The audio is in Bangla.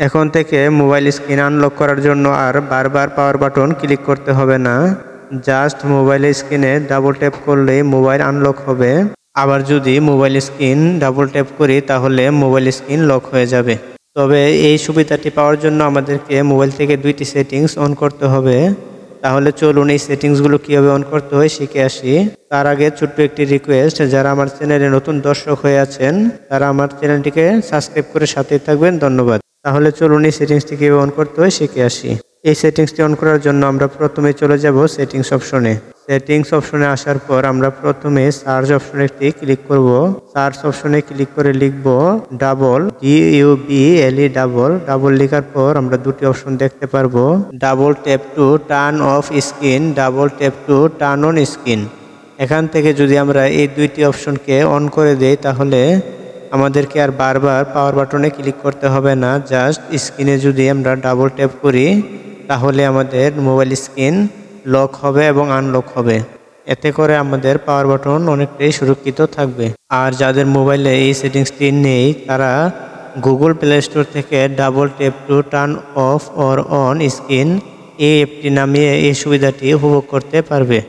এখন থেকে মোবাইল স্ক্রিন আনলক করার জন্য আর বারবার পাওয়ার বাটন ক্লিক করতে হবে না। জাস্ট মোবাইলের স্ক্রিনে ডাবল ট্যাপ করলেই মোবাইল আনলক হবে। আবার যদি মোবাইল স্ক্রিন ডাবল ট্যাপ করি তাহলে মোবাইল স্ক্রিন লক হয়ে যাবে। তবে এই সুবিধাটি পাওয়ার জন্য আমাদেরকে মোবাইল থেকে দুইটি সেটিংস অন করতে হবে। তাহলে চলুন এই সেটিংসগুলো কীভাবে অন করতে হয় শিখে আসি। তার আগে ছোট্ট একটি রিকোয়েস্ট, যারা আমার চ্যানেলে নতুন দর্শক হয়ে আছেন তারা আমার চ্যানেলটিকে সাবস্ক্রাইব করে সাথেই থাকবেন, ধন্যবাদ। তাহলে চলুন এই সেটিংসটি কীভাবে অন করতে হয় শিখে আসি। এই সেটিংসটি অন করার জন্য আমরা প্রথমে চলে যাব সেটিংস অপশনে। সেটিংস অপশনে আসার পর আমরা প্রথমে সার্চ অপশনে একটি ক্লিক করব। সার্চ অপশনে ক্লিক করে লিখব ডাবল, DUBLE ডাবল। ডাবল লেখার পর আমরা দুটি অপশন দেখতে পারবো, double tap to turn off screen, double tap to turn on screen. এখান থেকে যদি আমরা এই দুইটি অপশনকে অন করে দেই তাহলে আমাদেরকে আর বারবার পাওয়ার বাটনে ক্লিক করতে হবে না। জাস্ট স্ক্রিনে যদি আমরা ডাবল ট্যাপ করি তাহলে আমাদের মোবাইল স্ক্রিন লক হবে এবং আনলক হবে। এতে করে আমাদের পাওয়ার বাটন অনেকটাই সুরক্ষিত থাকবে। আর যাদের মোবাইলে এই সেটিংসটি নেই তারা গুগল প্লে স্টোর থেকে double tap to turn off or on screen এই অ্যাপটি নামিয়ে এই সুবিধাটি উপভোগ করতে পারবে।